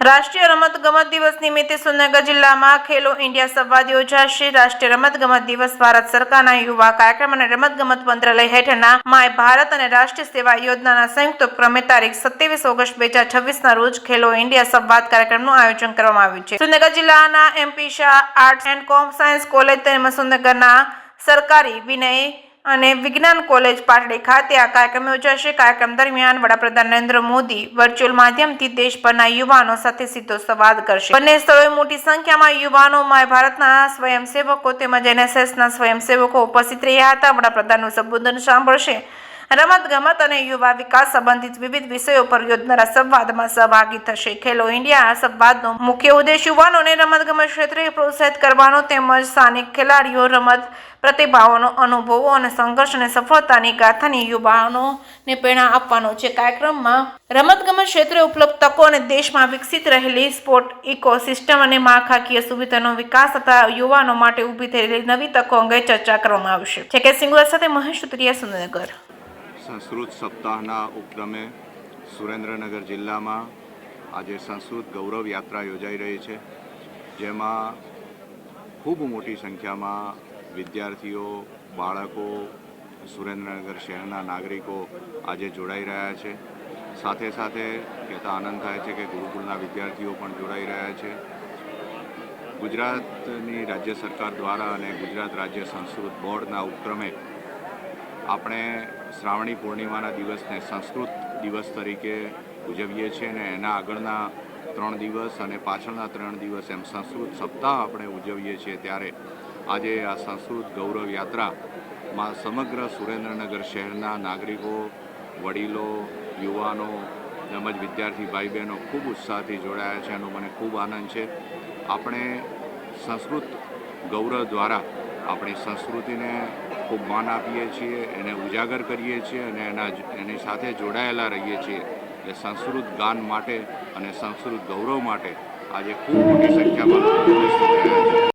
રાષ્ટ્રીય રમતગમત દિવસ નિમિત્તે સુરેન્દ્રનગર જિલ્લામાં ખેલો ઇન્ડિયા સંવાદ યોજાશે। રાષ્ટ્રીય રમતગમત દિવસ ભારત સરકારના યુવા કાર્યક્રમ અને રમતગમત મંત્રાલય હેઠળના માય ભારત અને રાષ્ટ્રીય સેવા યોજનાના સંયુક્ત ઉપક્રમે તારીખ 27 ઓગસ્ટ 2026ના રોજ ખેલો ઇન્ડિયા સંવાદ કાર્યક્રમનું આયોજન કરવામાં આવ્યું છે। સુરેન્દ્રનગર જિલ્લાના MP Shah arts and science college તેમજ સુરેન્દ્રનગરના સરકારી વિનય અને વિજ્ઞાન કોલેજ પાટડી ખાતે આ કાર્યક્રમ યોજાશે। કાર્યક્રમ દરમિયાન વડાપ્રધાન નરેન્દ્ર મોદી વર્ચ્યુઅલ માધ્યમથી દેશભરના યુવાનો સાથે સીધો સંવાદ કરશે। બંને સ્થળોએ મોટી સંખ્યામાં યુવાનો માય ભારતના સ્વયંસેવકો તેમજ એનએસએસના સ્વયંસેવકો ઉપસ્થિત રહ્યા હતા। વડાપ્રધાનનું સંબોધન સાંભળશે। રમતગમત અને યુવા વિકાસ સંબંધિત વિવિધ વિષયો પર યોજનારા સંવાદમાં સહભાગી થશે। ખેલો ઇન્ડિયા સંવાદનો મુખ્ય ઉદ્દેશ યુવાનોને રમતગમત ક્ષેત્રે પ્રોત્સાહિત કરવાનો તેમજ સ્થાનિક ખેલાડીઓ રમત પ્રતિભાઓનો અનુભવો અને સંઘર્ષ અને સફળતાની ગાથાની યુવાનોને પ્રેરણા આપવાનો છે। કાર્યક્રમમાં રમતગમત ક્ષેત્રે ઉપલબ્ધ તકો અને દેશમાં વિકસિત રહેલી સ્પોર્ટ ઇકોસિસ્ટમ અને માળખાકીય સુવિધાનો વિકાસ તથા યુવાનો માટે ઊભી થયેલી નવી તકો અંગે ચર્ચા કરવામાં આવશે। છે કે સિંગુલર સાથે મહેશ સુત્રિયા, સુરેન્દ્રનગર। સંસ્કૃત સપ્તાહના ઉપક્રમે સુરેન્દ્રનગર જિલ્લામાં આજે સંસ્કૃત ગૌરવ યાત્રા યોજાઈ રહી છે, જેમાં ખૂબ મોટી સંખ્યામાં વિદ્યાર્થીઓ, બાળકો, સુરેન્દ્રનગર શહેરના નાગરિકો આજે જોડાઈ રહ્યા છે। સાથે સાથે કહેતા આનંદ થાય છે કે ગુરુકુળના વિદ્યાર્થીઓ પણ જોડાઈ રહ્યા છે। ગુજરાતની રાજ્ય સરકાર દ્વારા અને ગુજરાત રાજ્ય સંસ્કૃત બોર્ડના ઉપક્રમે આપણે શ્રાવણી પૂર્ણિમાના દિવસને સંસ્કૃત દિવસ તરીકે ઉજવીએ છીએ અને એના આગળના 3 દિવસ અને પાછળના 3 દિવસ એમ સંસ્કૃત સપ્તાહ આપણે ઉજવીએ છીએ। ત્યારે આજે આ સંસ્કૃત ગૌરવ યાત્રામાં સમગ્ર સુરેન્દ્રનગર શહેરના નાગરિકો, વડીલો, યુવાનો તેમજ વિદ્યાર્થી ભાઈ બહેનો ખૂબ ઉત્સાહથી જોડાયા છે, એનો મને ખૂબ આનંદ છે। આપણે સંસ્કૃત ગૌરવ દ્વારા આપણી સંસ્કૃતિને ખૂબ માન આપીએ છીએ, એને ઉજાગર કરીએ છીએ અને એની સાથે જોડાયેલા રહીએ છીએ। એટલે સંસ્કૃત ગાન માટે અને સંસ્કૃત ગૌરવ માટે આજે ખૂબ મોટી સંખ્યામાં લોકો ઉપસ્થિત રહ્યા છે।